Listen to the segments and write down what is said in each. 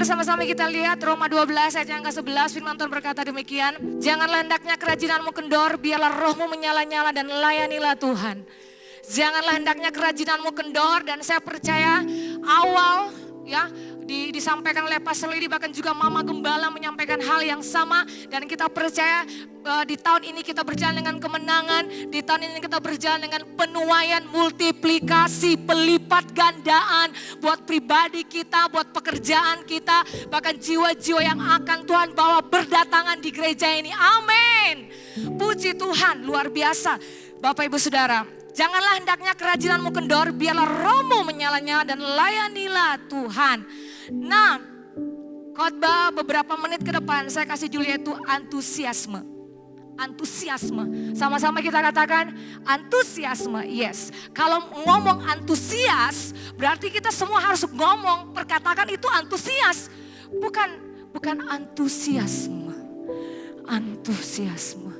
Mari sama-sama kita lihat Roma 12 ayat yang ke-11, firman Tuhan berkata demikian. Janganlah hendaknya kerajinanmu kendor, biarlah rohmu menyala-nyala dan layanilah Tuhan. Janganlah hendaknya kerajinanmu kendor, dan saya percaya awal ya disampaikan oleh Pastor Lidi, bahkan juga Mama Gembala menyampaikan hal yang sama, dan kita percaya di tahun ini kita berjalan dengan kemenangan, di tahun ini kita berjalan dengan penuaian, multiplikasi, pelipat gandaan buat pribadi kita, buat pekerjaan kita, bahkan jiwa-jiwa yang akan Tuhan bawa berdatangan di gereja ini. Amin. Puji Tuhan, luar biasa. Bapak Ibu Saudara, janganlah hendaknya kerajinanmu kendor, biarlah rohmu menyala-nyala dan layanilah Tuhan. Nah, khotbah beberapa menit ke depan saya kasih judul yaitu antusiasme. Antusiasme. Sama-sama kita katakan antusiasme. Yes. Kalau ngomong antusias, berarti kita semua harus ngomong, perkatakan itu antusias. Bukan antusiasme. Antusiasme.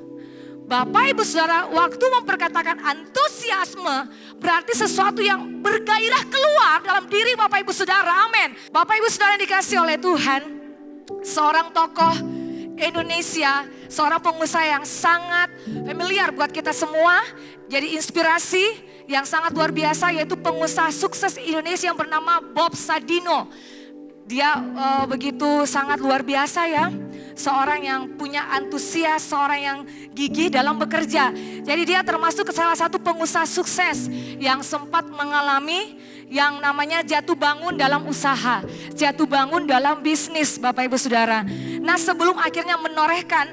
Bapak Ibu Saudara, waktu memperkatakan antusiasme berarti sesuatu yang bergairah keluar dalam diri Bapak Ibu Saudara. Amin. Bapak Ibu Saudara yang dikasih oleh Tuhan, seorang tokoh Indonesia, seorang pengusaha yang sangat familiar buat kita semua, jadi inspirasi yang sangat luar biasa, yaitu pengusaha sukses Indonesia yang bernama Bob Sadino. Dia begitu sangat luar biasa ya. Seorang yang punya antusias, seorang yang gigih dalam bekerja. Jadi dia termasuk salah satu pengusaha sukses yang sempat mengalami yang namanya jatuh bangun dalam usaha, jatuh bangun dalam bisnis, Bapak Ibu Saudara. Nah, sebelum akhirnya menorehkan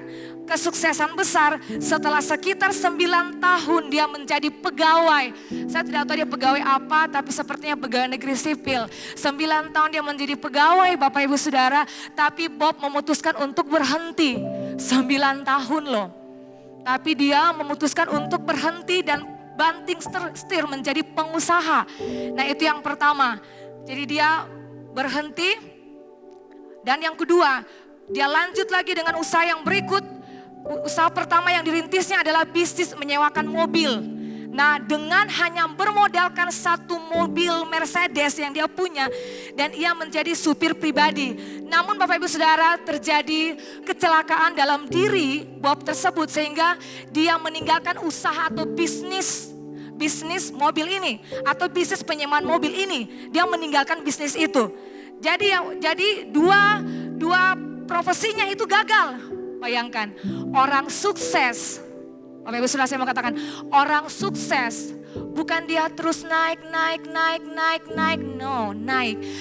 kesuksesan besar, setelah sekitar 9 tahun dia menjadi pegawai. Saya tidak tahu dia pegawai apa, tapi sepertinya pegawai negeri sipil. 9 tahun dia menjadi pegawai, Bapak Ibu Saudara, tapi Bob memutuskan untuk berhenti. 9 tahun loh. Tapi dia memutuskan untuk berhenti dan banting setir menjadi pengusaha. Nah, itu yang pertama. Jadi dia berhenti, dan yang kedua, dia lanjut lagi dengan usaha yang berikut. Usaha pertama yang dirintisnya adalah bisnis menyewakan mobil. Nah, dengan hanya bermodalkan satu mobil Mercedes yang dia punya, dan ia menjadi supir pribadi. Namun Bapak Ibu Saudara, terjadi kecelakaan dalam diri Bob tersebut sehingga dia meninggalkan usaha atau bisnis mobil ini atau bisnis penyewaan mobil ini. Dia meninggalkan bisnis itu. Jadi dua profesinya itu gagal. Bayangkan, orang sukses, Bapak Ibu Saudara, saya mau katakan, orang sukses bukan dia terus naik,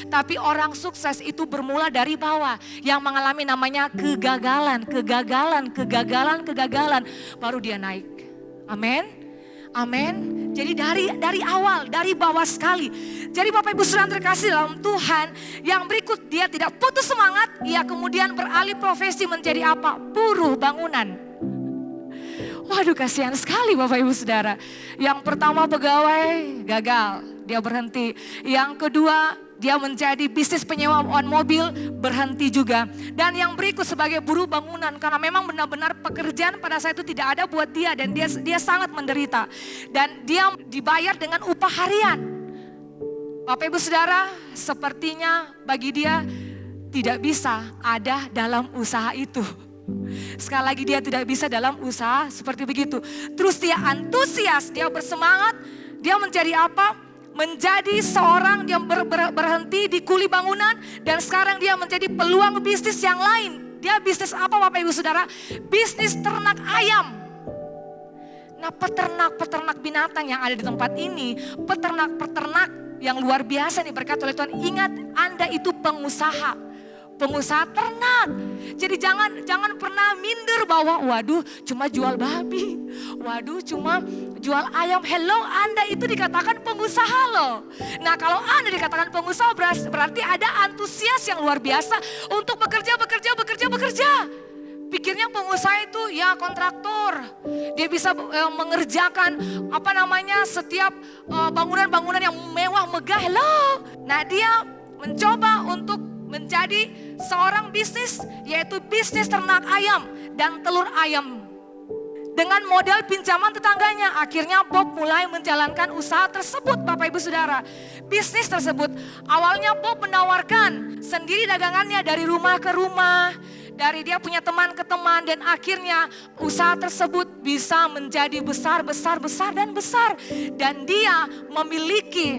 tapi orang sukses itu bermula dari bawah, yang mengalami namanya kegagalan, baru dia naik. Amin. Jadi dari awal, dari bawah sekali. Jadi Bapak Ibu Saudara terkasih dalam Tuhan, yang berikut dia tidak putus semangat, ia kemudian beralih profesi menjadi apa? Buruh bangunan. Waduh, kasihan sekali Bapak Ibu Saudara. Yang pertama pegawai, gagal, dia berhenti. Yang kedua, dia menjadi bisnis penyewaan mobil, berhenti juga. Dan yang berikut sebagai buruh bangunan, karena memang benar-benar pekerjaan pada saat itu tidak ada buat dia, dan dia sangat menderita. Dan dia dibayar dengan upah harian. Bapak Ibu Saudara, sepertinya bagi dia tidak bisa ada dalam usaha itu. Sekali lagi, dia tidak bisa dalam usaha seperti begitu. Terus dia antusias, dia bersemangat, dia menjadi apa? Menjadi seorang yang berhenti di kuli bangunan, dan sekarang dia menjadi peluang bisnis yang lain. Dia bisnis apa Bapak Ibu Saudara? Bisnis ternak ayam. Nah, peternak binatang yang ada di tempat ini, peternak yang luar biasa nih, berkat oleh Tuhan. Ingat, Anda itu pengusaha ternak. Jadi jangan pernah minder bahwa waduh cuma jual babi, waduh cuma jual ayam. Hello, Anda itu dikatakan pengusaha loh. Nah, kalau Anda dikatakan pengusaha berarti ada antusias yang luar biasa untuk bekerja. Pikirnya pengusaha itu ya kontraktor. Dia bisa mengerjakan setiap bangunan-bangunan yang mewah megah. Hello. Nah, dia mencoba untuk menjadi seorang bisnis, yaitu bisnis ternak ayam dan telur ayam. dengan modal pinjaman tetangganya. Akhirnya Bob mulai menjalankan usaha tersebut, Bapak Ibu Saudara. Bisnis tersebut, awalnya Bob menawarkan sendiri dagangannya dari rumah ke rumah, dari dia punya teman ke teman, dan akhirnya usaha tersebut bisa menjadi besar. Dan dia memiliki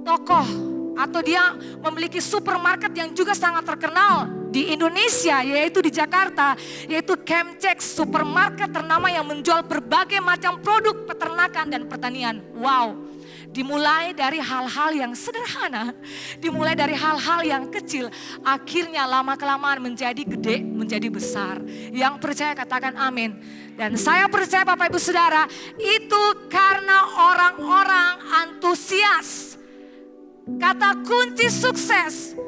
tokoh atau dia memiliki supermarket yang juga sangat terkenal di Indonesia, yaitu di Jakarta, yaitu Chemchex, supermarket ternama yang menjual berbagai macam produk peternakan dan pertanian. Wow, dimulai dari hal-hal yang sederhana, dimulai dari hal-hal yang kecil, akhirnya lama-kelamaan menjadi gede, menjadi besar. Yang percaya katakan amin. Dan saya percaya Bapak Ibu Saudara, itu karena orang-orang antusias. Kata kunci sukses,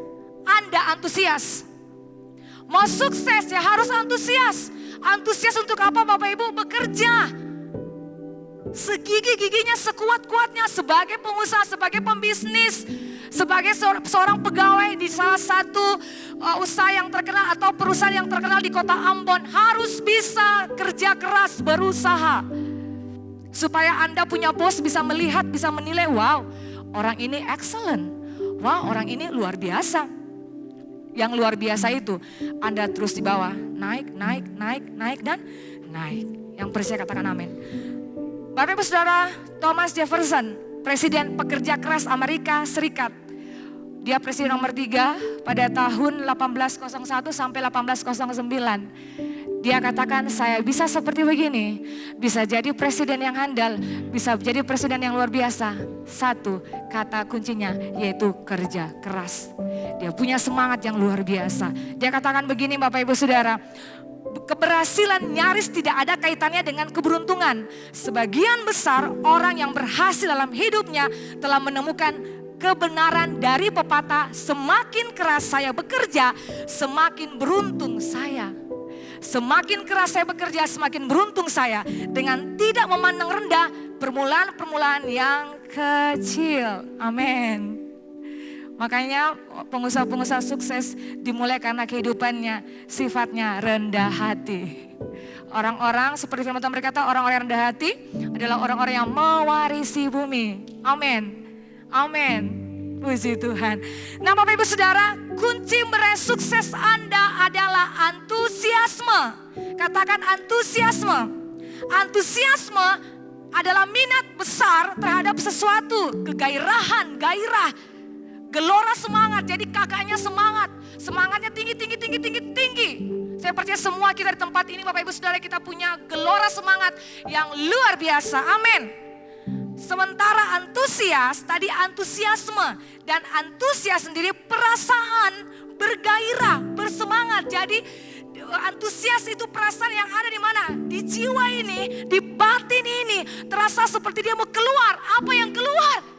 Anda antusias. Mau sukses ya harus antusias. Antusias untuk apa Bapak Ibu? Bekerja. Segigi-giginya, sekuat-kuatnya sebagai pengusaha, sebagai pembisnis, sebagai seorang pegawai di salah satu usaha yang terkenal atau perusahaan yang terkenal di kota Ambon. Harus bisa kerja keras, berusaha. Supaya Anda punya bos bisa melihat, bisa menilai, wow, orang ini excellent. Wah, orang ini luar biasa. Yang luar biasa itu Anda terus di bawah, naik, dan naik. Yang percaya katakan amin. Bapak Ibu Saudara, Thomas Jefferson, Presiden pekerja keras Amerika Serikat. Dia presiden nomor 3 pada tahun 1801 sampai 1809. Dia katakan, saya bisa seperti begini, bisa jadi presiden yang handal, bisa jadi presiden yang luar biasa. Satu, kata kuncinya yaitu kerja keras. Dia punya semangat yang luar biasa. Dia katakan begini Bapak Ibu Saudara, keberhasilan nyaris tidak ada kaitannya dengan keberuntungan. Sebagian besar orang yang berhasil dalam hidupnya telah menemukan kebenaran dari pepatah, semakin keras saya bekerja, semakin beruntung saya. Semakin keras saya bekerja, semakin beruntung saya. Dengan tidak memandang rendah permulaan-permulaan yang kecil. Amin. Makanya pengusaha-pengusaha sukses dimulai karena kehidupannya sifatnya rendah hati. Orang-orang seperti firman Tuhan berkata, orang-orang yang rendah hati adalah orang-orang yang mewarisi bumi. Amin. Amin. Puji Tuhan. Nah Bapak Ibu Saudara, kunci meraih sukses Anda adalah antusiasme. Katakan antusiasme. Antusiasme adalah minat besar terhadap sesuatu. Kegairahan, gairah. Gelora semangat, jadi kakaknya semangat. Semangatnya tinggi. Saya percaya semua kita di tempat ini Bapak Ibu Saudara, kita punya gelora semangat yang luar biasa. Amin. Sementara antusias, tadi antusiasme. Dan antusias sendiri perasaan, bergairah, bersemangat. Jadi antusias itu perasaan yang ada di mana? Di jiwa ini, di batin ini. Terasa seperti dia mau keluar. Apa yang keluar?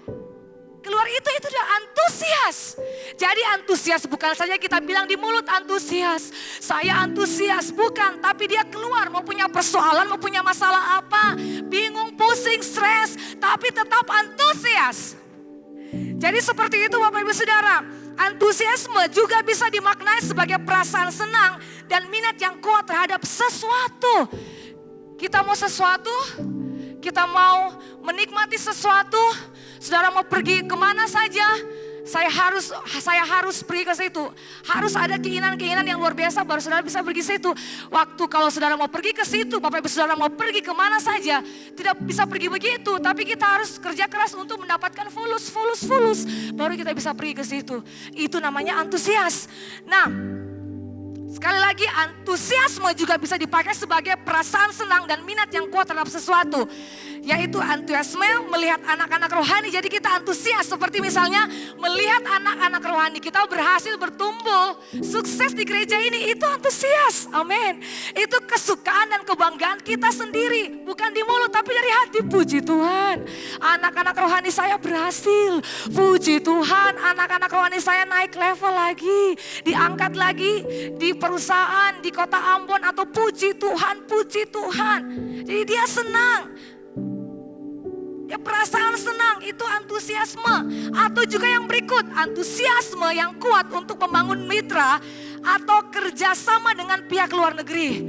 Keluar itu adalah antusias. Jadi antusias bukan saja kita bilang di mulut antusias. Saya antusias, bukan. Tapi dia keluar mau punya persoalan, mau punya masalah apa. Bingung, pusing, stres. Tapi tetap antusias. Jadi seperti itu Bapak Ibu Saudara. Antusiasme juga bisa dimaknai sebagai perasaan senang dan minat yang kuat terhadap sesuatu. Kita mau sesuatu, kita mau menikmati sesuatu. Saudara mau pergi kemana saja, saya harus pergi ke situ. Harus ada keinginan-keinginan yang luar biasa baru saudara bisa pergi ke situ. Waktu kalau saudara mau pergi ke situ, Bapak Ibu Saudara mau pergi kemana saja, tidak bisa pergi begitu. Tapi kita harus kerja keras untuk mendapatkan fulus. Baru kita bisa pergi ke situ. Itu namanya antusias. Nah, sekali lagi antusiasme juga bisa dipakai sebagai perasaan senang dan minat yang kuat terhadap sesuatu. Yaitu antusiasme melihat anak-anak rohani. Jadi kita antusias seperti misalnya melihat anak-anak rohani kita berhasil bertumbuh. Sukses di gereja ini, itu antusias. Amin. Itu kesukaan dan kebanggaan kita sendiri. Bukan di mulut tapi dari hati. Puji Tuhan, anak-anak rohani saya berhasil. Puji Tuhan, anak-anak rohani saya naik level lagi. Diangkat lagi di perusahaan di kota Ambon. Atau puji Tuhan. Jadi dia senang. Ya perasaan senang itu antusiasme. Atau juga yang berikut, antusiasme yang kuat untuk membangun mitra atau kerjasama dengan pihak luar negeri.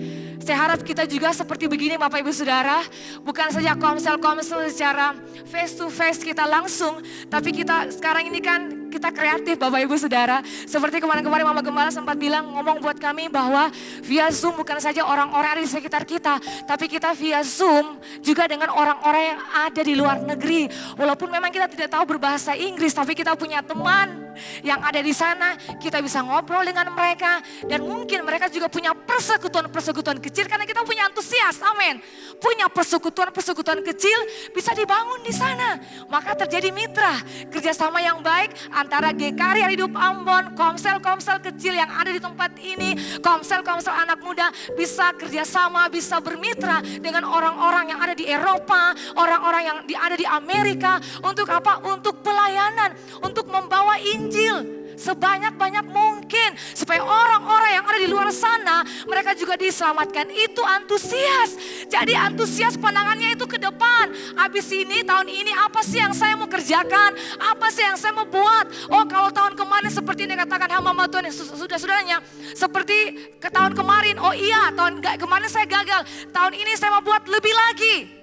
Saya harap kita juga seperti begini Bapak Ibu Saudara. Bukan saja komsel-komsel secara face to face kita langsung. Tapi kita sekarang ini kan kita kreatif Bapak Ibu Saudara. Seperti kemarin-kemarin Mama Gembala sempat bilang, ngomong buat kami bahwa via Zoom bukan saja orang-orang ada di sekitar kita. Tapi kita via Zoom juga dengan orang-orang yang ada di luar negeri. Walaupun memang kita tidak tahu berbahasa Inggris, tapi kita punya teman yang ada di sana, kita bisa ngobrol dengan mereka. Dan mungkin mereka juga punya persekutuan-persekutuan kecil karena kita punya antusias, amin. Punya persekutuan-persekutuan kecil bisa dibangun di sana. Maka terjadi mitra, kerjasama yang baik antara GKRI Hari Hidup Ambon, komsel-komsel kecil yang ada di tempat ini, komsel-komsel anak muda bisa kerjasama, bisa bermitra dengan orang-orang yang ada di Eropa, orang-orang yang ada di Amerika. Untuk apa? Untuk pelayanan, untuk membawa Injil sebanyak-banyak mungkin supaya orang-orang yang ada di luar sana mereka juga diselamatkan. Itu antusias. Jadi antusias pandangannya itu ke depan. Habis ini, tahun ini apa sih yang saya mau kerjakan? Apa sih yang saya mau buat? Oh, kalau tahun kemarin seperti ini katakan hamba Tuhan yang sudah-sudahnya seperti ke tahun kemarin. Oh iya, tahun kemarin saya gagal. Tahun ini saya mau buat lebih lagi.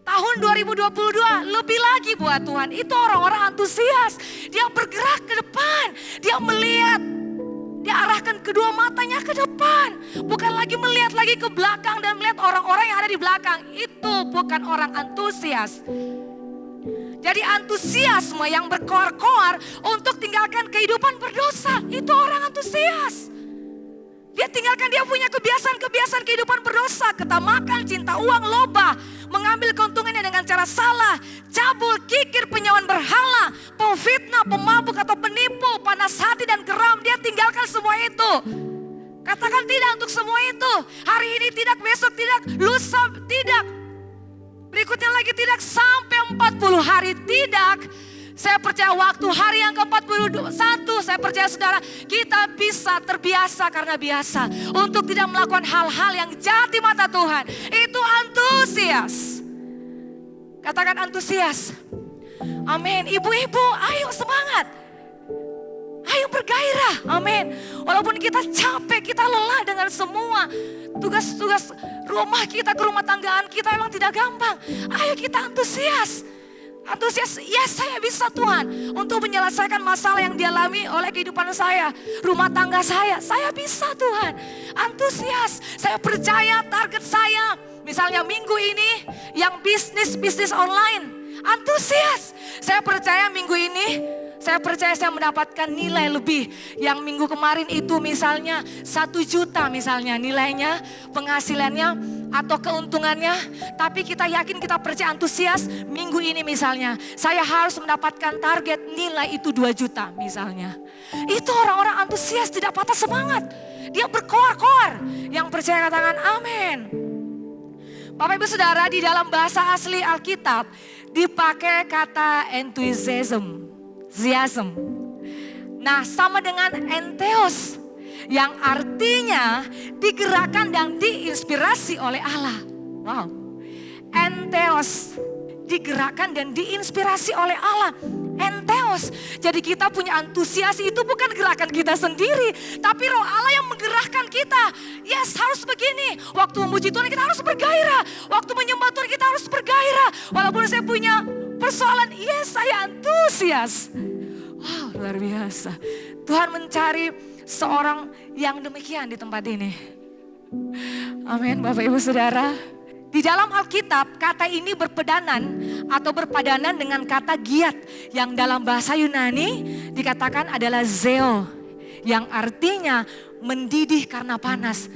Tahun 2022 lebih lagi buat Tuhan. Itu orang-orang antusias. Dia bergerak ke depan. Dia melihat. Dia arahkan kedua matanya ke depan. Bukan lagi melihat lagi ke belakang dan melihat orang-orang yang ada di belakang. Itu bukan orang antusias. Jadi antusiasme yang berkoar-koar untuk tinggalkan kehidupan berdosa. Itu orang antusias. Dia tinggalkan, dia punya kebiasaan-kebiasaan kehidupan berdosa, ketamakan, cinta uang, loba, mengambil keuntungannya dengan cara salah, cabul, kikir, penyauan berhala, pemfitnah, pemabuk atau penipu, panas hati dan geram. Dia tinggalkan semua itu. Katakan tidak untuk semua itu. Hari ini tidak, besok tidak, lusa tidak. Berikutnya lagi tidak, sampai 40 hari tidak. Saya percaya waktu hari yang ke-41, saya percaya saudara, kita bisa terbiasa karena biasa. Untuk tidak melakukan hal-hal yang jahat di mata Tuhan. Itu antusias. Katakan antusias. Amin. Ibu-ibu, ayo semangat. Ayo bergairah. Amin. Walaupun kita capek, kita lelah dengan semua tugas-tugas rumah kita, rumah tanggaan kita memang tidak gampang. Ayo kita antusias. Antusias, ya saya bisa Tuhan untuk menyelesaikan masalah yang dialami oleh kehidupan saya, rumah tangga saya bisa Tuhan. Antusias, saya percaya target saya, misalnya minggu ini yang bisnis online, antusias. Saya percaya minggu ini, saya percaya saya mendapatkan nilai lebih. Yang minggu kemarin itu misalnya 1 juta misalnya nilainya, penghasilannya atau keuntungannya. Tapi kita yakin, kita percaya antusias, minggu ini misalnya saya harus mendapatkan target nilai itu 2 juta misalnya. Itu orang-orang antusias, tidak patah semangat. Dia berkoar-koar. Yang percaya katakan amin. Bapak Ibu Saudara, di dalam bahasa asli Alkitab dipakai kata enthusiasm. Nah, sama dengan entheos, yang artinya digerakkan dan diinspirasi oleh Allah. Wow. Entheos, digerakkan dan diinspirasi oleh Allah. Entheos. Jadi kita punya antusias, itu bukan gerakan kita sendiri, tapi Roh Allah yang menggerakkan kita. Yes, harus begini. Waktu memuji Tuhan kita harus bergairah. Waktu menyembah Tuhan kita harus bergairah. Walaupun saya punya persoalan, yes saya antusias. Wow, luar biasa. Tuhan mencari seorang yang demikian di tempat ini. Amin, Bapak Ibu Saudara. Di dalam Alkitab kata ini berpedanan atau berpadanan dengan kata giat yang dalam bahasa Yunani dikatakan adalah zeo, yang artinya mendidih karena panas.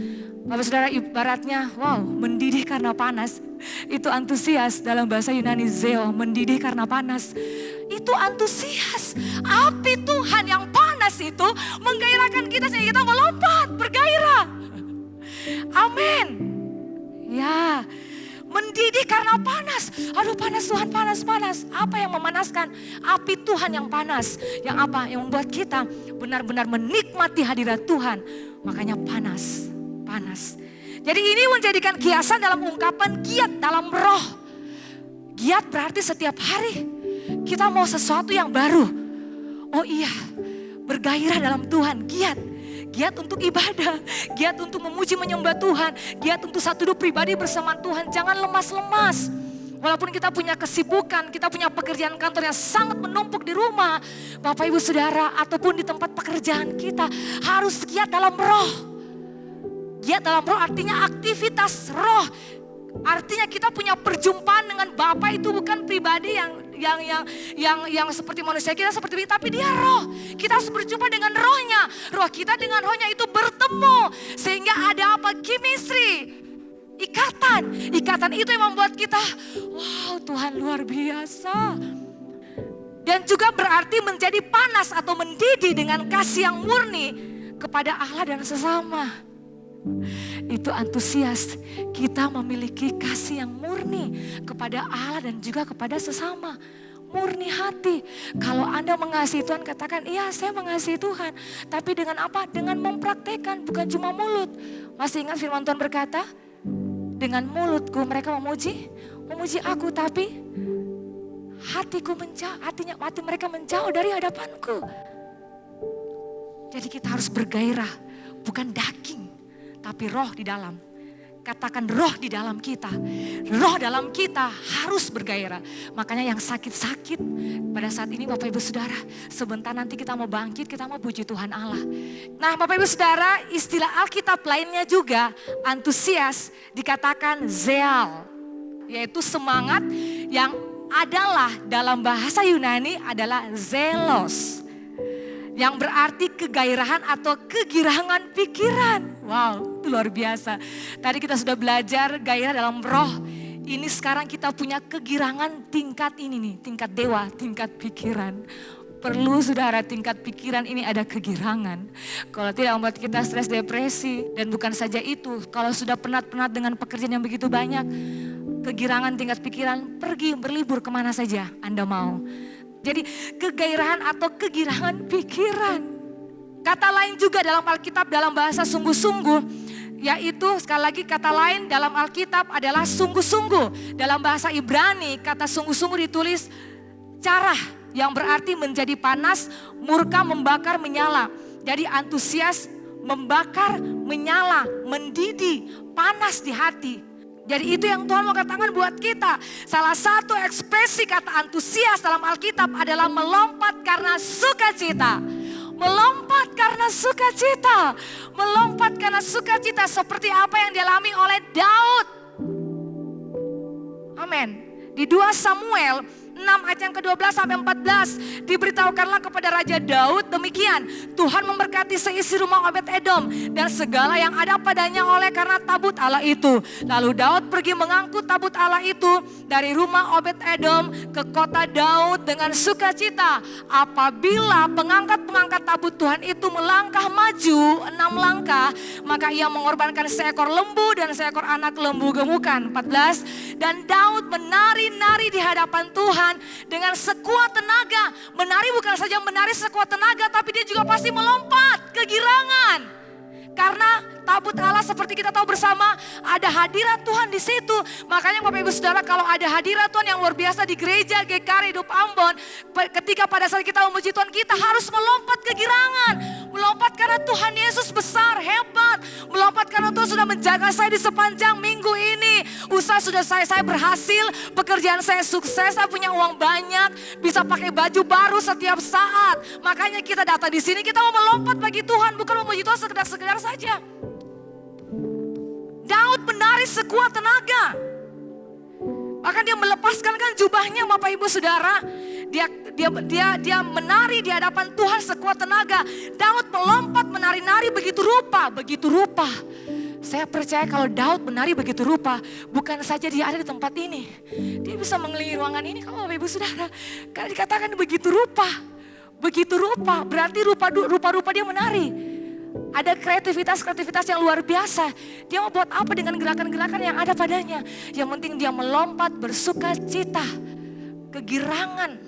Bapak Saudara, ibaratnya wow, mendidih karena panas. Itu antusias dalam bahasa Yunani, zeo, mendidih karena panas. Itu antusias. Api Tuhan yang panas itu menggairahkan kita sehingga kita melompat, bergairah. Amin. Ya, mendidih karena panas. Aduh panas Tuhan, panas. Apa yang memanaskan? Api Tuhan yang panas. Yang apa? Yang membuat kita benar-benar menikmati hadirat Tuhan. Makanya panas. Jadi ini menjadikan kiasan dalam ungkapan giat dalam roh. Giat berarti setiap hari kita mau sesuatu yang baru. Oh iya, bergairah dalam Tuhan, giat. giat untuk ibadah, giat untuk memuji menyembah Tuhan, giat untuk satu hidup pribadi bersama Tuhan. Jangan lemas-lemas. Walaupun kita punya kesibukan, kita punya pekerjaan kantor yang sangat menumpuk di rumah, Bapak Ibu Saudara, ataupun di tempat pekerjaan kita, harus giat dalam roh. Giat dalam roh artinya aktivitas roh. Artinya kita punya perjumpaan dengan Bapa itu bukan pribadi yang seperti manusia kita seperti ini, tapi dia roh. Kita harus berjumpa dengan rohnya. Roh kita dengan rohnya itu bertemu. Sehingga ada apa? Chemistry. Ikatan itu yang membuat kita, wow, Tuhan luar biasa. Dan juga berarti menjadi panas atau mendidih dengan kasih yang murni kepada Allah dan sesama. Itu antusias, kita memiliki kasih yang murni kepada Allah dan juga kepada sesama. Murni hati. Kalau Anda mengasihi Tuhan, katakan, iya saya mengasihi Tuhan. Tapi dengan apa? Dengan mempraktekkan, bukan cuma mulut. Masih ingat firman Tuhan berkata, dengan mulutku mereka memuji aku, tapi hati mereka menjauh dari hadapanku. Jadi kita harus bergairah, bukan daging, tapi roh di dalam. Katakan roh di dalam kita. Roh dalam kita harus bergairah. Makanya yang sakit-sakit pada saat ini Bapak Ibu Saudara, sebentar nanti kita mau bangkit, kita mau puji Tuhan Allah. Nah Bapak Ibu Saudara, istilah Alkitab lainnya juga antusias dikatakan zeal. Yaitu semangat yang adalah dalam bahasa Yunani adalah zelos. Yang berarti kegairahan atau kegirangan pikiran. Wow, itu luar biasa. Tadi kita sudah belajar gairah dalam roh. Ini sekarang kita punya kegirangan tingkat ini nih, tingkat dewa, tingkat pikiran. Perlu saudara tingkat pikiran ini ada kegirangan. Kalau tidak membuat kita stres depresi. Dan bukan saja itu, kalau sudah penat-penat dengan pekerjaan yang begitu banyak. Kegirangan tingkat pikiran, pergi berlibur kemana saja Anda mau. Jadi kegairahan atau kegirangan pikiran. Kata lain juga dalam Alkitab dalam bahasa sungguh-sungguh. Yaitu sekali lagi kata lain dalam Alkitab adalah sungguh-sungguh. Dalam bahasa Ibrani kata sungguh-sungguh ditulis carah. Yang berarti menjadi panas, murka, membakar, menyala. Jadi antusias, membakar, menyala, mendidih, panas di hati. Jadi itu yang Tuhan mau katakan buat kita. Salah satu ekspresi kata antusias dalam Alkitab adalah melompat karena sukacita. Melompat karena sukacita. Melompat karena sukacita seperti apa yang dialami oleh Daud. Amin. Di 2 Samuel 6 ayat yang ke-12 sampai 14 diberitahukanlah kepada Raja Daud demikian, Tuhan memberkati seisi rumah Obed-Edom dan segala yang ada padanya oleh karena tabut Allah itu. Lalu Daud pergi mengangkut tabut Allah itu dari rumah Obed-Edom ke kota Daud dengan sukacita. Apabila pengangkat-pengangkat tabut Tuhan itu melangkah maju 6 langkah, maka ia mengorbankan seekor lembu dan seekor anak lembu gemukan. 14, dan Daud menari-nari di hadapan Tuhan dengan sekuat tenaga. Menari bukan saja menari sekuat tenaga, tapi dia juga pasti melompat, kegirangan. Karena tabut Allah seperti kita tahu bersama ada hadirat Tuhan di situ. Makanya Bapak Ibu Saudara, kalau ada hadirat Tuhan yang luar biasa di gereja GKR Hidup Ambon, ketika pada saat kita memuji Tuhan, kita harus melompat kegirangan. Melompat karena Tuhan Yesus besar, hebat. Melompat karena Tuhan sudah menjaga saya di sepanjang minggu ini. Usaha sudah saya berhasil, pekerjaan saya sukses, saya punya uang banyak, bisa pakai baju baru setiap saat. Makanya kita datang di sini, kita mau melompat bagi Tuhan, bukan memuji Tuhan sekedar-sekedar saja. Daud menari sekuat tenaga. Bahkan dia melepaskan kan jubahnya Bapak Ibu Saudara. Dia menari di hadapan Tuhan sekuat tenaga. Daud melompat menari-nari begitu rupa. Saya percaya kalau Daud menari begitu rupa, bukan saja dia ada di tempat ini. Dia bisa mengelilingi ruangan ini kalau Bapak Ibu Saudara. Karena dikatakan begitu rupa. Berarti rupa-rupa dia menari. Ada kreativitas yang luar biasa. Dia mau buat apa dengan gerakan-gerakan yang ada padanya. Yang penting dia melompat bersuka cita. Kegirangan,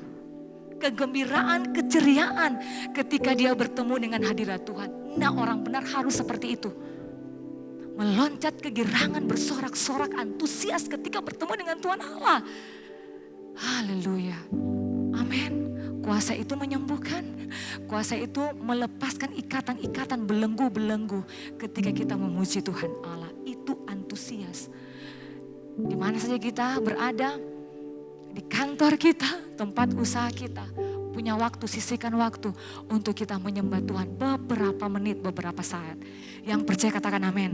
kegembiraan, keceriaan ketika dia bertemu dengan hadirat Tuhan. Nah, orang benar harus seperti itu. Meloncat kegirangan, bersorak-sorak, antusias ketika bertemu dengan Tuhan Allah. Haleluya. Amin. Kuasa itu menyembuhkan. Kuasa itu melepaskan ikatan-ikatan belenggu-belenggu ketika kita memuji Tuhan Allah. Itu antusias. Di mana saja kita berada, di kantor kita, tempat usaha kita, punya waktu, sisihkan waktu untuk kita menyembah Tuhan beberapa menit, beberapa saat. Yang percaya katakan amin.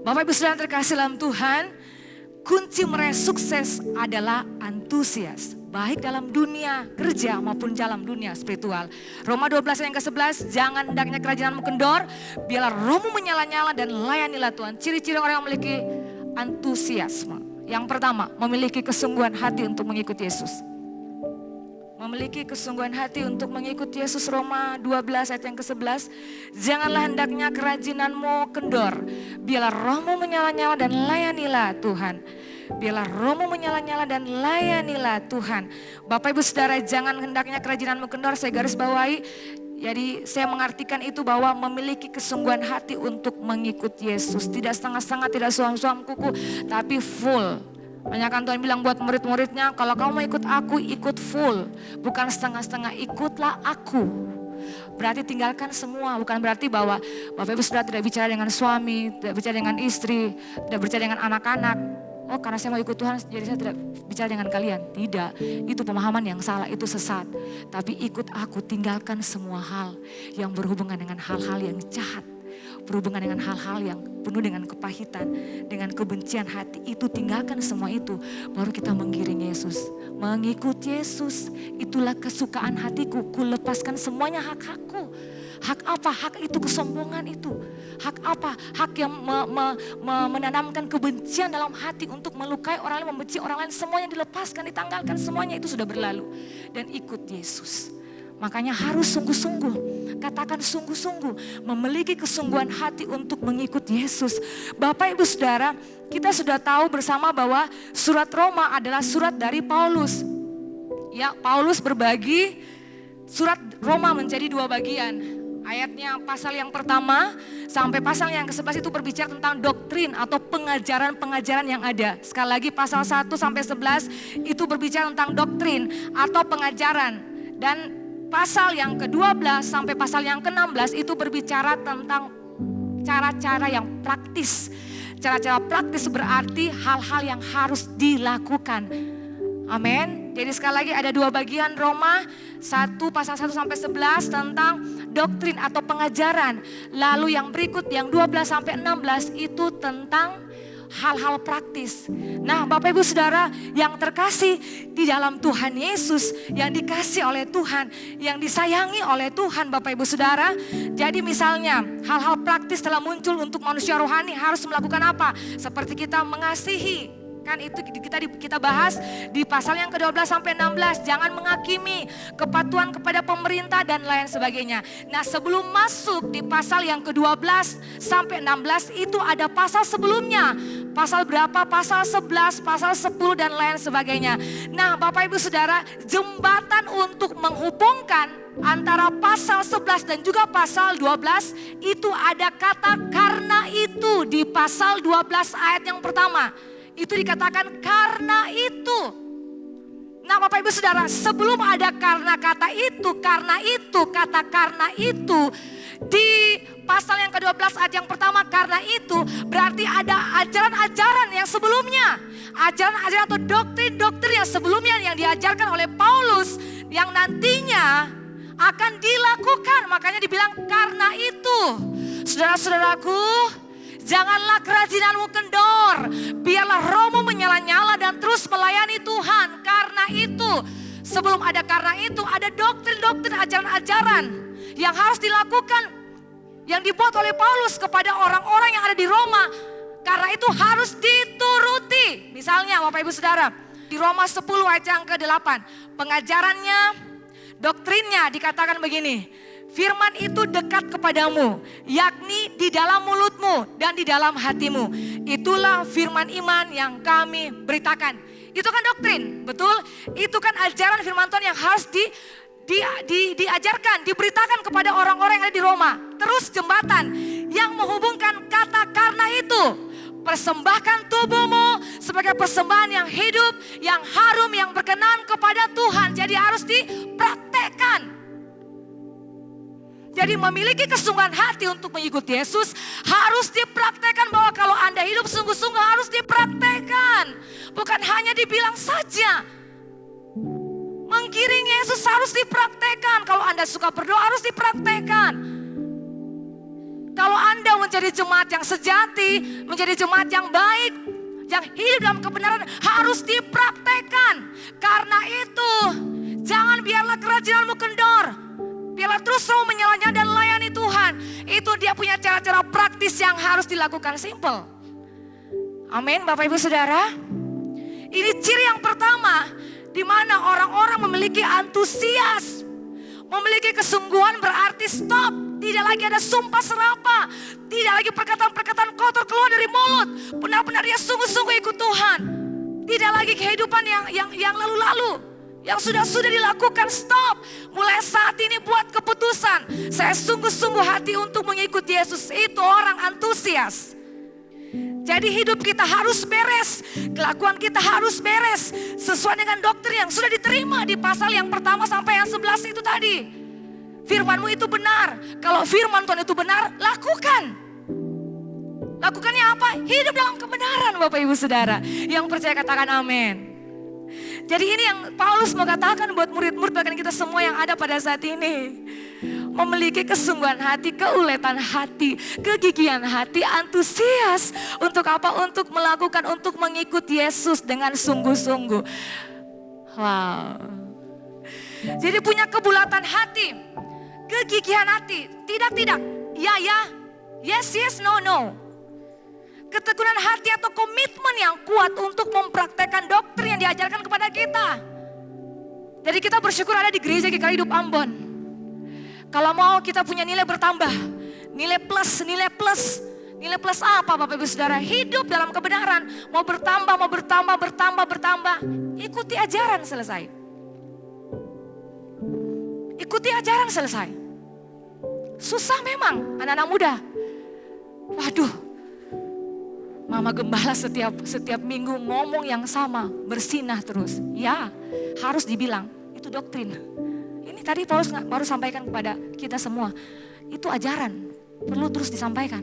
Bapak Ibu Saudara terkasih dalam Tuhan, kunci meraih sukses adalah antusias. Baik dalam dunia kerja maupun dalam dunia spiritual. Roma 12 ayat yang ke-11, jangan hendaknya kerajaanmu kendor, biarlah rohmu menyala-nyala dan layanilah Tuhan. Ciri-ciri orang yang memiliki antusiasme. Yang pertama, memiliki kesungguhan hati untuk mengikuti Yesus. Memiliki kesungguhan hati untuk mengikuti Yesus. Roma 12 ayat yang ke-11, janganlah hendaknya kerajinanmu kendor, biarlah rohmu menyala-nyala dan layanilah Tuhan. Biarlah rohmu menyala-nyala dan layanilah Tuhan. Bapak Ibu Saudara, jangan hendaknya kerajinanmu kendor, saya garis bawahi. Jadi saya mengartikan itu bahwa memiliki kesungguhan hati untuk mengikuti Yesus. Tidak setengah-setengah, tidak suam-suam kuku, tapi full. Banyak kan Tuhan bilang buat murid-muridnya, kalau kamu mau ikut aku, ikut full. Bukan setengah-setengah, ikutlah aku. Berarti tinggalkan semua, bukan berarti bahwa Bapak Ibu Saudara tidak bicara dengan suami, tidak bicara dengan istri, tidak bicara dengan anak-anak. Oh karena saya mau ikut Tuhan jadi saya tidak bicara dengan kalian. Tidak, itu pemahaman yang salah, itu sesat. Tapi ikut aku, tinggalkan semua hal yang berhubungan dengan hal-hal yang jahat. Berhubungan dengan hal-hal yang penuh dengan kepahitan, dengan kebencian hati. Itu tinggalkan semua itu, baru kita menggiring Yesus. Mengikuti Yesus, itulah kesukaan hatiku. Ku lepaskan semuanya hak-hakku. Hak apa? Hak itu kesombongan itu. Hak apa? Hak yang menanamkan kebencian dalam hati untuk melukai orang lain, membenci orang lain. Semuanya dilepaskan, ditanggalkan, semuanya itu sudah berlalu. Dan ikut Yesus. Makanya harus sungguh-sungguh, katakan sungguh-sungguh, memiliki kesungguhan hati untuk mengikuti Yesus. Bapak Ibu Saudara, kita sudah tahu bersama bahwa surat Roma adalah surat dari Paulus. Ya, Paulus berbagi surat Roma menjadi dua bagian. Ayatnya pasal yang pertama sampai pasal yang ke-11 itu berbicara tentang doktrin atau pengajaran-pengajaran yang ada. Sekali lagi pasal 1 sampai 11 itu berbicara tentang doktrin atau pengajaran. Dan pasal yang ke-12 sampai pasal yang ke-16 itu berbicara tentang cara-cara yang praktis. Cara-cara praktis berarti hal-hal yang harus dilakukan. Amin. Jadi sekali lagi ada dua bagian Roma, satu pasal 1 sampai 11 tentang doktrin atau pengajaran. Lalu yang berikut yang 12 sampai 16 itu tentang hal-hal praktis. Nah Bapak Ibu Saudara yang terkasih di dalam Tuhan Yesus, yang dikasih oleh Tuhan, yang disayangi oleh Tuhan Bapak Ibu Saudara. Jadi misalnya hal-hal praktis telah muncul untuk manusia rohani harus melakukan apa? Seperti kita mengasihi. Kan itu kita bahas di pasal yang ke-12 sampai 16. Jangan menghakimi, kepatuhan kepada pemerintah dan lain sebagainya. Nah sebelum masuk di pasal yang ke-12 sampai 16 itu ada pasal sebelumnya. Pasal berapa? Pasal 11, pasal 10 dan lain sebagainya. Nah Bapak Ibu Saudara, jembatan untuk menghubungkan antara pasal 11 dan juga pasal 12 itu ada kata karena itu di pasal 12 ayat yang pertama. Itu dikatakan karena itu. Nah Bapak Ibu Saudara, sebelum ada karena kata itu, kata karena itu. Di pasal yang ke-12 ayat yang pertama karena itu berarti ada ajaran-ajaran yang sebelumnya. Ajaran-ajaran atau doktrin-doktrin yang sebelumnya yang diajarkan oleh Paulus. Yang nantinya akan dilakukan, makanya dibilang karena itu. Saudara-saudaraku, janganlah kerajinanmu kendor, biarlah rohmu menyala-nyala dan terus melayani Tuhan. Karena itu, sebelum ada karena itu, ada doktrin-doktrin, ajaran-ajaran yang harus dilakukan, yang dibuat oleh Paulus kepada orang-orang yang ada di Roma. Karena itu harus dituruti. Misalnya Bapak Ibu Saudara, di Roma 10 ayat yang ke-8, pengajarannya, doktrinnya dikatakan begini. Firman itu dekat kepadamu, yakni di dalam mulutmu dan di dalam hatimu. Itulah firman iman yang kami beritakan. Itu kan doktrin, betul? Itu kan ajaran firman Tuhan yang harus diajarkan, diberitakan kepada orang-orang yang ada di Roma. Terus jembatan yang menghubungkan kata karena itu. Persembahkan tubuhmu sebagai persembahan yang hidup, yang harum, yang berkenan kepada Tuhan. Jadi harus Jadi memiliki kesungguhan hati untuk mengikuti Yesus harus dipraktekkan, bahwa kalau Anda hidup sungguh-sungguh harus dipraktekkan. Bukan hanya dibilang saja. Menggiring Yesus harus dipraktekkan. Kalau Anda suka berdoa harus dipraktekkan. Kalau Anda menjadi jemaat yang sejati, menjadi jemaat yang baik, yang hidup dalam kebenaran harus dipraktekkan. Karena itu, jangan biarlah kerajinan kendor. Biarlah terus kamu menyalahnya dan layani Tuhan. Itu dia punya cara-cara praktis yang harus dilakukan, simple. Amin, Bapak Ibu Saudara. Ini ciri yang pertama, di mana orang-orang memiliki antusias, memiliki kesungguhan, berarti stop. Tidak lagi ada sumpah serapah, tidak lagi perkataan-perkataan kotor keluar dari mulut. Benar-benar dia sungguh-sungguh ikut Tuhan. Tidak lagi kehidupan yang lalu-lalu, yang sudah dilakukan, stop. Mulai saat ini buat keputusan, saya sungguh-sungguh hati untuk mengikuti Yesus. Itu orang antusias. Jadi hidup kita harus beres, kelakuan kita harus beres sesuai dengan doktrin yang sudah diterima di pasal yang pertama sampai yang 11 itu tadi. Firman-Mu itu benar. Kalau firman Tuhan itu benar, lakukan. Lakukannya apa? Hidup dalam kebenaran, Bapak Ibu Saudara. Yang percaya katakan amin. Jadi ini yang Paulus mau katakan buat murid-murid, bahkan kita semua yang ada pada saat ini. Memiliki kesungguhan hati, keuletan hati, kegigihan hati, antusias. Untuk apa? Untuk melakukan, untuk mengikuti Yesus dengan sungguh-sungguh. Wow. Jadi punya kebulatan hati, kegigihan hati, tidak, ya, yes, no. Ketekunan hati atau komitmen yang kuat untuk mempraktekkan doktrin yang diajarkan kepada kita. Jadi kita bersyukur ada di gereja GKI Hidup Ambon. Kalau mau kita punya nilai bertambah, nilai plus apa Bapak Ibu Saudara? Hidup dalam kebenaran, mau bertambah, ikuti ajaran selesai. Ikuti ajaran selesai. Susah memang anak-anak muda. Waduh, Mama Gembala setiap minggu ngomong yang sama, bersinah terus. Ya, harus dibilang, itu doktrin. Ini tadi Paulus baru sampaikan kepada kita semua. Itu ajaran, perlu terus disampaikan.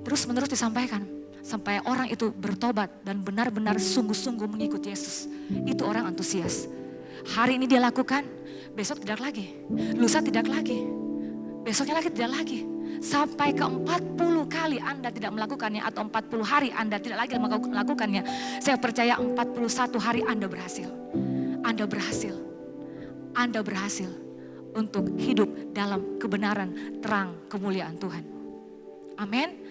Terus menerus disampaikan. Sampai orang itu bertobat dan benar-benar sungguh-sungguh mengikuti Yesus. Itu orang antusias. Hari ini dia lakukan, besok tidak lagi. Lusa tidak lagi. Besoknya lagi tidak lagi. Sampai ke 40 kali Anda tidak melakukannya, atau 40 hari Anda tidak lagi melakukannya. Saya percaya 41 hari Anda berhasil. Anda berhasil untuk hidup dalam kebenaran, terang, kemuliaan Tuhan. Amin.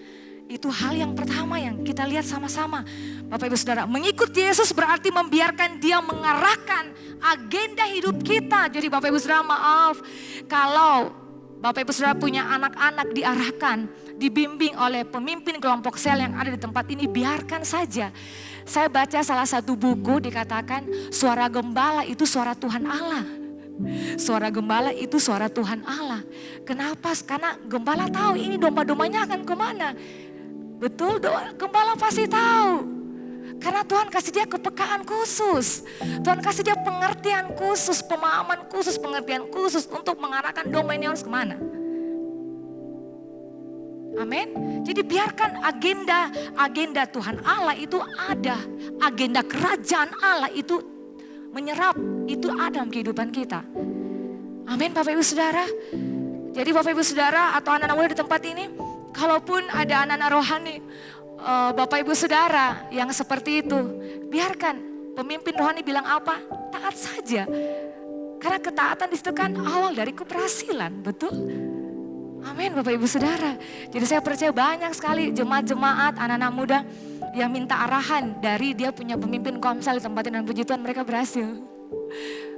Itu hal yang pertama yang kita lihat sama-sama. Bapak Ibu Saudara, mengikuti Yesus berarti membiarkan Dia mengarahkan agenda hidup kita. Jadi Bapak Ibu Saudara, maaf kalau Bapak Ibu Saudara punya anak-anak diarahkan, dibimbing oleh pemimpin kelompok sel yang ada di tempat ini, biarkan saja. Saya baca salah satu buku dikatakan suara gembala itu suara Tuhan Allah. Suara gembala itu suara Tuhan Allah. Kenapa? Karena gembala tahu ini domba-dombanya akan kemana. Betul, gembala pasti tahu. Karena Tuhan kasih dia kepekaan khusus. Tuhan kasih dia pengertian khusus, pemahaman khusus, pengertian khusus untuk mengarahkan domba ini harus kemana. Amin. Jadi biarkan agenda Tuhan Allah itu ada. Agenda kerajaan Allah itu menyerap, itu ada dalam kehidupan kita. Amin Bapak Ibu Saudara. Jadi Bapak Ibu Saudara atau anak-anak muda di tempat ini, kalaupun ada anak-anak rohani, Bapak Ibu Saudara yang seperti itu, biarkan pemimpin rohani bilang apa, taat saja. Karena ketaatan di situ kan awal dari keberhasilan, betul? Amin Bapak Ibu Saudara. Jadi saya percaya banyak sekali jemaat-jemaat, anak-anak muda yang minta arahan dari dia punya pemimpin komsel di tempat ini, dan puji Tuhan mereka berhasil.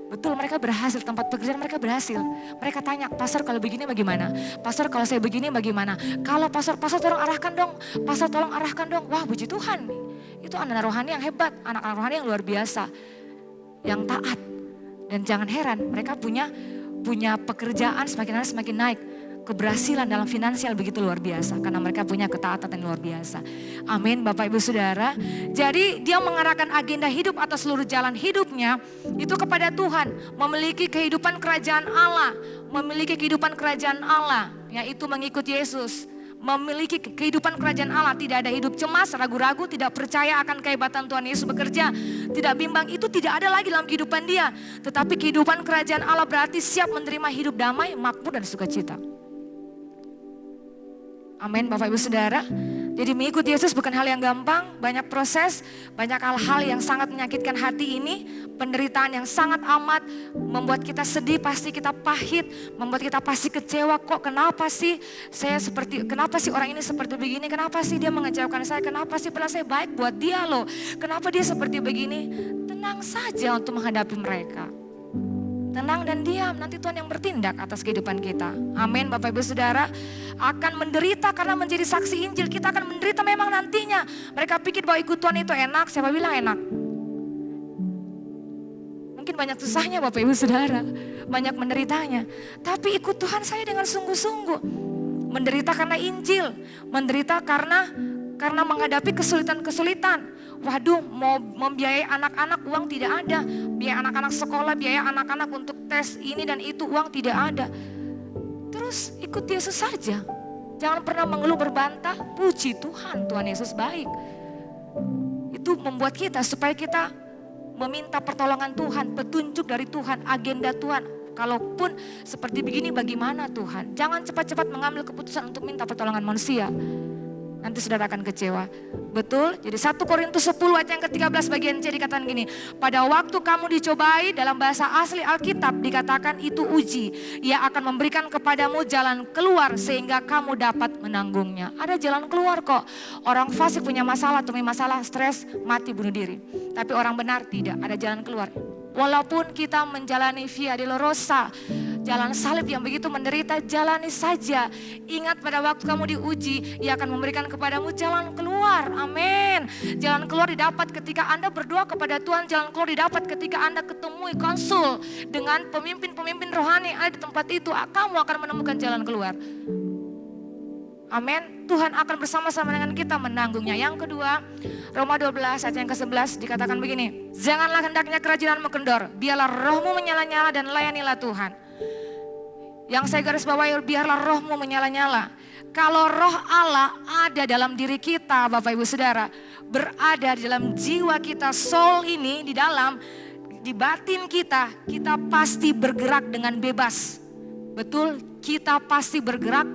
Betul, mereka berhasil, tempat pekerjaan mereka berhasil. Mereka tanya, pastor kalau begini bagaimana? Pastor kalau saya begini bagaimana? Kalau pastor tolong arahkan dong, pastor tolong arahkan dong. Wah puji Tuhan, itu anak-anak rohani yang hebat, anak-anak rohani yang luar biasa, yang taat. Dan jangan heran mereka punya pekerjaan semakin hari semakin naik. keberhasilan dalam finansial begitu luar biasa. Karena mereka punya ketaatan yang luar biasa. Amin Bapak Ibu Saudara. Jadi dia mengarahkan agenda hidup atau seluruh jalan hidupnya itu kepada Tuhan. Memiliki kehidupan kerajaan Allah. Memiliki kehidupan kerajaan Allah. Yaitu mengikut Yesus. Memiliki kehidupan kerajaan Allah. Tidak ada hidup cemas, ragu-ragu, tidak percaya akan kehebatan Tuhan Yesus bekerja. Tidak bimbang, itu tidak ada lagi dalam kehidupan dia. Tetapi kehidupan kerajaan Allah berarti siap menerima hidup damai, makmur dan sukacita. Amin Bapak Ibu Saudara. Jadi mengikut Yesus bukan hal yang gampang, banyak proses, banyak hal-hal yang sangat menyakitkan hati ini, penderitaan yang sangat amat membuat kita sedih, pasti kita pahit, membuat kita pasti kecewa. Kok kenapa sih kenapa sih orang ini seperti begini, kenapa sih dia mengecewakan saya, kenapa sih padahal saya baik buat dia loh, kenapa dia seperti begini. Tenang saja untuk menghadapi mereka. Tenang dan diam, nanti Tuhan yang bertindak atas kehidupan kita. Amin Bapak Ibu Saudara. Akan menderita karena menjadi saksi Injil. Kita akan menderita memang nantinya. Mereka pikir bahwa ikut Tuhan itu enak, siapa bilang enak? Mungkin banyak susahnya Bapak Ibu Saudara, banyak menderitanya. Tapi ikut Tuhan saya dengan sungguh-sungguh. Menderita karena Injil, menderita karena menghadapi kesulitan-kesulitan. Waduh, mau membiayai anak-anak uang tidak ada. Biaya anak-anak sekolah, biaya anak-anak untuk tes ini dan itu uang tidak ada. Terus ikut Yesus saja. Jangan pernah mengeluh berbantah, puji Tuhan, Tuhan Yesus baik. Itu membuat kita supaya kita meminta pertolongan Tuhan, petunjuk dari Tuhan, agenda Tuhan. Kalaupun seperti begini bagaimana Tuhan? Jangan cepat-cepat mengambil keputusan untuk minta pertolongan manusia. Nanti saudara akan kecewa. Betul? Jadi 1 Korintus 10 ayat yang ke-13 bagian C dikatakan gini. Pada waktu kamu dicobai, dalam bahasa asli Alkitab dikatakan itu uji. Ia akan memberikan kepadamu jalan keluar sehingga kamu dapat menanggungnya. Ada jalan keluar kok. Orang fasik punya masalah, temui masalah, stres, mati, bunuh diri. Tapi orang benar tidak, ada jalan keluar. Walaupun kita menjalani via dolorosa, jalan salib yang begitu menderita, jalani saja. Ingat pada waktu kamu diuji, Ia akan memberikan kepadamu jalan keluar. Amin. Jalan keluar didapat ketika Anda berdoa kepada Tuhan. Jalan keluar didapat ketika Anda ketemui konsul dengan pemimpin-pemimpin rohani yang ada di tempat itu. Kamu akan menemukan jalan keluar. Amin. Tuhan akan bersama-sama dengan kita menanggungnya. Yang kedua, Roma 12 ayat yang ke-11 dikatakan begini. Janganlah hendaknya kerajinanmu kendor, biarlah rohmu menyala-nyala dan layanilah Tuhan. Yang saya garis bawahi, biarlah rohmu menyala-nyala. Kalau roh Allah ada dalam diri kita, Bapak Ibu Saudara, berada di dalam jiwa kita, soul ini di dalam, di batin kita pasti bergerak dengan bebas. Betul, kita pasti bergerak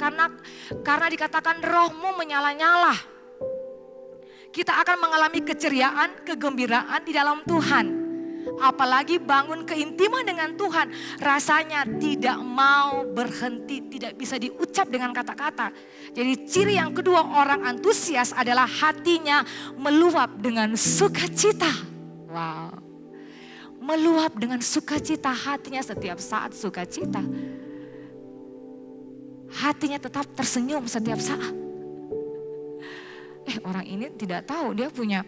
karena dikatakan rohmu menyala-nyala. Kita akan mengalami keceriaan, kegembiraan di dalam Tuhan. Apalagi bangun keintiman dengan Tuhan, rasanya tidak mau berhenti, tidak bisa diucap dengan kata-kata. Jadi ciri yang kedua orang antusias adalah hatinya meluap dengan sukacita. Wow, meluap dengan sukacita, hatinya setiap saat sukacita. Hatinya tetap tersenyum setiap saat. Orang ini tidak tahu dia punya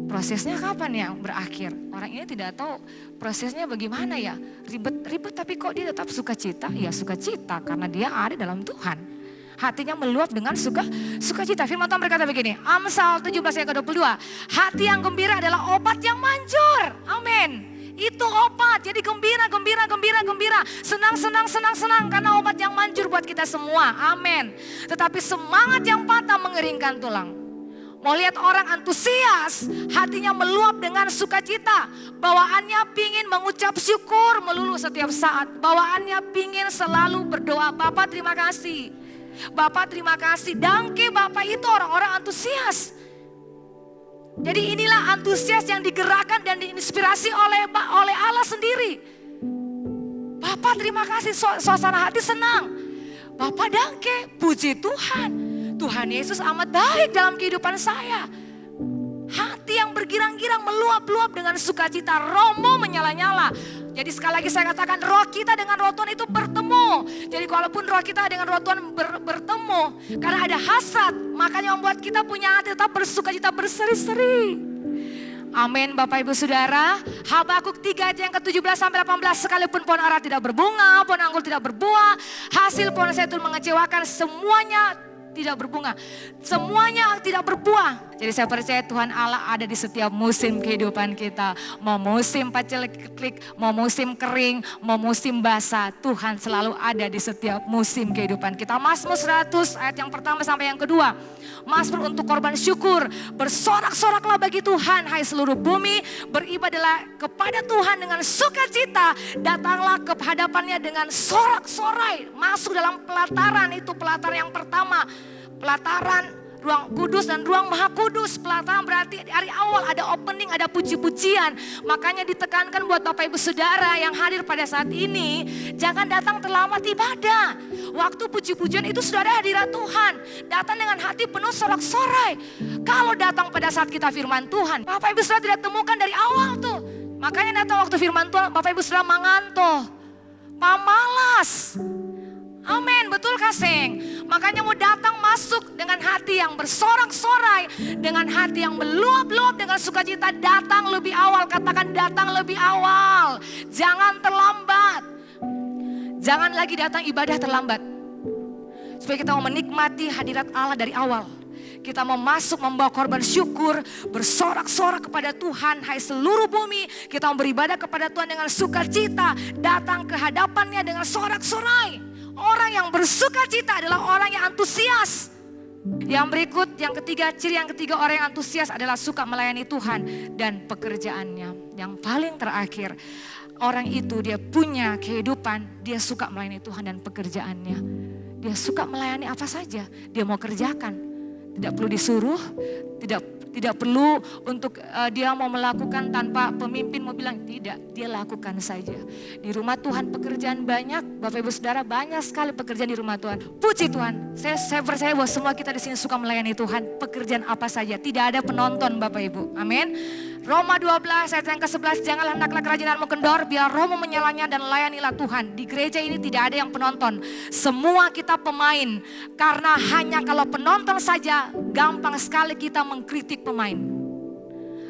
prosesnya kapan ya berakhir. Orang ini tidak tahu prosesnya bagaimana ya. Ribet tapi kok dia tetap sukacita? Ya sukacita karena dia ada dalam Tuhan. Hatinya meluap dengan sukacita. Firman Tuhan berkata begini, Amsal 17 ayat ke-22. Hati yang gembira adalah obat yang manjur. Amin. Itu obat, jadi gembira. Senang karena obat yang manjur buat kita semua. Amin. Tetapi semangat yang patah mengeringkan tulang. Mau lihat orang antusias, hatinya meluap dengan sukacita. Bawaannya pingin mengucap syukur melulu setiap saat. Bawaannya pingin selalu berdoa, Bapak terima kasih. Bapak terima kasih. Dangke Bapak itu orang-orang antusias. Jadi inilah antusias yang digerakkan dan diinspirasi oleh Allah sendiri. Bapak terima kasih, suasana hati senang. Bapak dangke, puji Tuhan. Tuhan Yesus amat baik dalam kehidupan saya. Hati yang bergirang-girang meluap-luap dengan sukacita, rohmu menyala-nyala. Jadi sekali lagi saya katakan roh kita dengan roh Tuhan itu bertemu. Jadi walaupun roh kita dengan roh Tuhan bertemu, karena ada hasrat, makanya membuat kita punya hati tetap bersukacita berseri-seri. Amin Bapak Ibu Saudara. Habakuk 3 ayat yang ke-17 sampai 18. Sekalipun pohon ara tidak berbunga, pohon anggur tidak berbuah, hasil pohon zaitun mengecewakan, semuanya tidak berbunga, semuanya tidak berbuah. Jadi saya percaya Tuhan Allah ada di setiap musim kehidupan kita. Mau musim paceklik, mau musim kering, mau musim basah, Tuhan selalu ada di setiap musim kehidupan kita. Mazmur 100 ayat yang pertama sampai yang kedua. Mazmur untuk korban syukur. Bersorak-soraklah bagi Tuhan, hai seluruh bumi. Beribadahlah kepada Tuhan dengan sukacita. Datanglah ke hadapannya dengan sorak-sorai. Masuk dalam pelataran, itu pelataran yang pertama. Pelataran ruang kudus dan ruang maha kudus. Pelataran berarti dari awal ada opening, ada puji-pujian. Makanya ditekankan buat Bapak Ibu Saudara yang hadir pada saat ini, jangan datang terlambat ibadah. Waktu puji-pujian itu sudah ada hadirat Tuhan. Datang dengan hati penuh sorak-sorai. Kalau datang pada saat kita firman Tuhan, Bapak Ibu Saudara tidak temukan dari awal tuh. Makanya datang waktu firman Tuhan, Bapak Ibu Saudara manganto, pamalas. Amin, betul kasing. Makanya mau datang masuk dengan hati yang bersorak-sorai, dengan hati yang meluap-luap, dengan sukacita. Datang lebih awal, katakan datang lebih awal. Jangan terlambat. Jangan lagi datang ibadah terlambat. Supaya kita mau menikmati hadirat Allah dari awal. Kita mau masuk membawa korban syukur, bersorak-sorak kepada Tuhan, hai seluruh bumi. Kita mau beribadah kepada Tuhan dengan sukacita, datang ke hadapannya dengan sorak-sorai. Orang yang bersukacita adalah orang yang antusias. Yang berikut, yang ketiga, ciri yang ketiga orang yang antusias adalah suka melayani Tuhan dan pekerjaannya. Yang paling terakhir, orang itu dia punya kehidupan, dia suka melayani Tuhan dan pekerjaannya. Dia suka melayani apa saja, dia mau kerjakan. Tidak perlu disuruh, tidak perlu untuk dia mau melakukan tanpa pemimpin mau bilang, tidak, dia lakukan saja. Di rumah Tuhan pekerjaan banyak, Bapak Ibu Saudara banyak sekali pekerjaan di rumah Tuhan. Puji Tuhan, saya percaya bahwa semua kita di sini suka melayani Tuhan, pekerjaan apa saja, tidak ada penonton Bapak Ibu, amin. Roma 12 ayat yang ke-11, janganlah hendaklah kerajinanmu kendor, biar rohmu menyalanya dan layanilah Tuhan. Di gereja ini tidak ada yang penonton, semua kita pemain. Karena hanya kalau penonton saja, gampang sekali kita mengkritik pemain.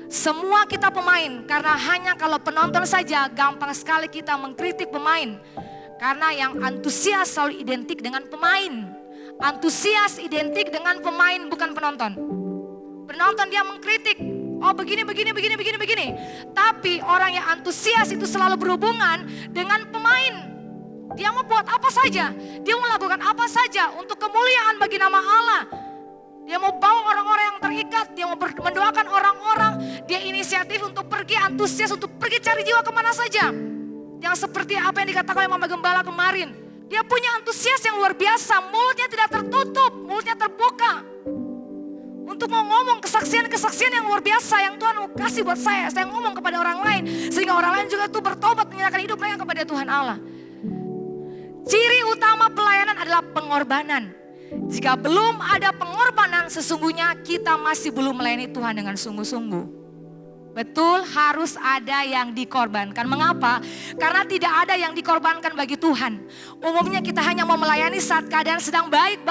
Semua kita pemain, karena hanya kalau penonton saja, gampang sekali kita mengkritik pemain. Karena yang antusias selalu identik dengan pemain. Antusias identik dengan pemain, bukan penonton. Penonton dia mengkritik. Oh begini. Tapi orang yang antusias itu selalu berhubungan dengan pemain. Dia mau buat apa saja. Dia mau lakukan apa saja untuk kemuliaan bagi nama Allah. Dia mau bawa orang-orang yang terikat. Dia mau mendoakan orang-orang. Dia inisiatif untuk pergi, antusias untuk pergi cari jiwa kemana saja. Yang seperti apa yang dikatakan oleh Mama Gembala kemarin. Dia punya antusias yang luar biasa. Mulutnya tidak tertutup, mulutnya terbuka. Untuk mau ngomong kesaksian-kesaksian yang luar biasa yang Tuhan mau kasih buat saya. Saya ngomong kepada orang lain. Sehingga orang lain juga tuh bertobat menyerahkan hidup mereka kepada Tuhan Allah. Ciri utama pelayanan adalah pengorbanan. Jika belum ada pengorbanan, sesungguhnya kita masih belum melayani Tuhan dengan sungguh-sungguh. Betul, harus ada yang dikorbankan. Mengapa? Karena tidak ada yang dikorbankan bagi Tuhan. Umumnya kita hanya mau melayani saat keadaan sedang baik,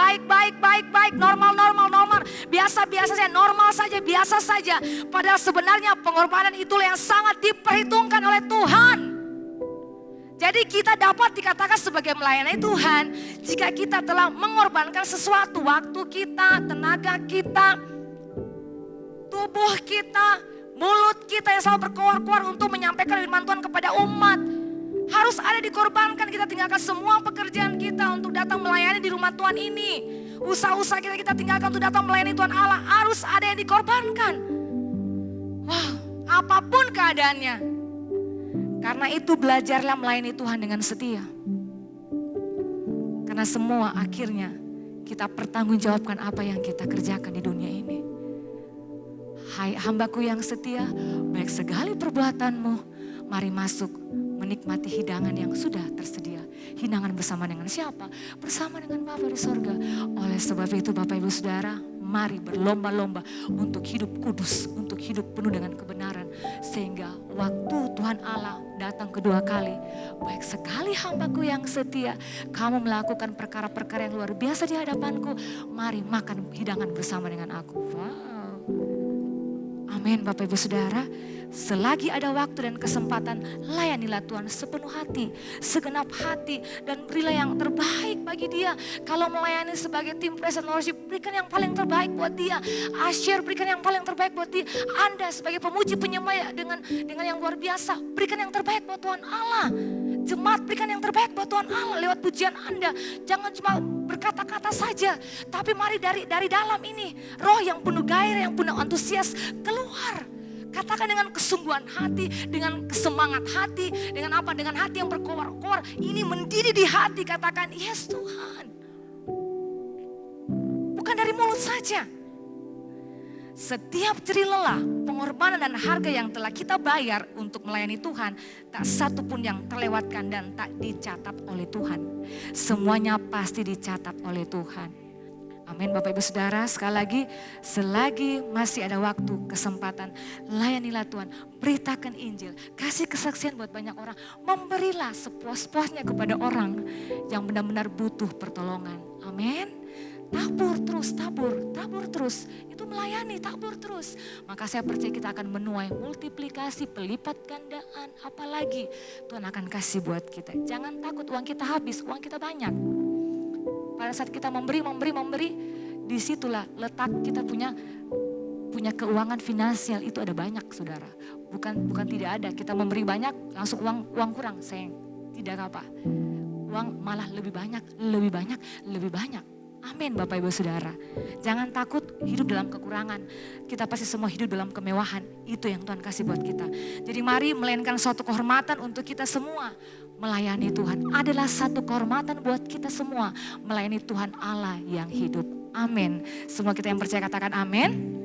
normal. Biasa saja, normal saja, biasa saja. Padahal sebenarnya pengorbanan itulah yang sangat diperhitungkan oleh Tuhan. Jadi kita dapat dikatakan sebagai melayani Tuhan jika kita telah mengorbankan sesuatu, waktu kita, tenaga kita, tubuh kita, mulut kita yang selalu berkoar-koar untuk menyampaikan firman Tuhan kepada umat. Harus ada dikorbankan, kita tinggalkan semua pekerjaan kita untuk datang melayani di rumah Tuhan ini. Usaha-usaha kita tinggalkan untuk datang melayani Tuhan Allah, harus ada yang dikorbankan. Wow, apapun keadaannya. Karena itu belajarlah melayani Tuhan dengan setia. Karena semua akhirnya kita pertanggungjawabkan apa yang kita kerjakan di dunia ini. Hai hambaku yang setia, baik sekali perbuatanmu, mari masuk menikmati hidangan yang sudah tersedia. Hidangan bersama dengan siapa? Bersama dengan Bapa di sorga. Oleh sebab itu Bapak Ibu Saudara, mari berlomba-lomba untuk hidup kudus, untuk hidup penuh dengan kebenaran. Sehingga waktu Tuhan Allah datang kedua kali, baik sekali hambaku yang setia, kamu melakukan perkara-perkara yang luar biasa di hadapanku, mari makan hidangan bersama dengan aku. Wow. Amin Bapak Ibu Saudara. Selagi ada waktu dan kesempatan, layanilah Tuhan sepenuh hati, segenap hati, dan berilah yang terbaik bagi dia. Kalau melayani sebagai tim praise and worship, berikan yang paling terbaik buat dia. Asyir, berikan yang paling terbaik buat dia. Anda sebagai pemuji penyembah dengan yang luar biasa, berikan yang terbaik buat Tuhan Allah. Jemaat, berikan yang terbaik buat Tuhan Allah lewat pujian Anda. Jangan cuma berkata-kata saja, tapi mari dari dalam ini, roh yang penuh gairah, yang penuh antusias keluar. Katakan dengan kesungguhan hati, dengan kesemangat hati, dengan apa? Dengan hati yang berkoar-koar. Ini mendidih di hati, katakan, yes Tuhan. Bukan dari mulut saja. Setiap jerih lelah, pengorbanan dan harga yang telah kita bayar untuk melayani Tuhan, tak satu pun yang terlewatkan dan tak dicatat oleh Tuhan. Semuanya pasti dicatat oleh Tuhan. Amin Bapak Ibu Saudara, sekali lagi, selagi masih ada waktu, kesempatan, layanilah Tuhan, beritakan Injil, kasih kesaksian buat banyak orang, memberilah sepuas-puasnya kepada orang yang benar-benar butuh pertolongan. Amin. Tabur terus, itu melayani, tabur terus. Maka saya percaya kita akan menuai multiplikasi, pelipat gandaan, apalagi Tuhan akan kasih buat kita. Jangan takut uang kita habis, uang kita banyak. Pada saat kita memberi, disitulah letak kita punya keuangan finansial, itu ada banyak saudara. Bukan tidak ada, kita memberi banyak, langsung uang kurang, sayang. Tidak apa, uang malah lebih banyak. Amin Bapak Ibu Saudara. Jangan takut hidup dalam kekurangan. Kita pasti semua hidup dalam kemewahan. Itu yang Tuhan kasih buat kita. Jadi mari melainkan suatu kehormatan untuk kita semua. Melayani Tuhan adalah satu kehormatan buat kita semua. Melayani Tuhan Allah yang hidup. Amin. Semua kita yang percaya katakan amin.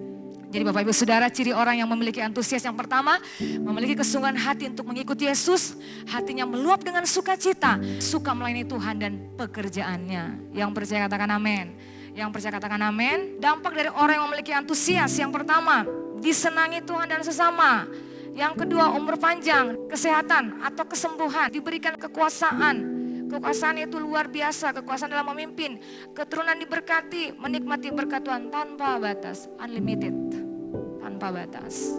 Jadi Bapak Ibu Saudara, ciri orang yang memiliki antusias yang pertama, memiliki kesungguhan hati untuk mengikuti Yesus, hatinya meluap dengan sukacita, suka melayani Tuhan dan pekerjaannya. Yang percaya katakan amin. Yang percaya katakan amin. Dampak dari orang yang memiliki antusias yang pertama, disenangi Tuhan dan sesama. Yang kedua, umur panjang, kesehatan atau kesembuhan, diberikan kekuasaan. Kekuasaan itu luar biasa, kekuasaan dalam memimpin, keturunan diberkati, menikmati berkat Tuhan tanpa batas, unlimited, tanpa batas.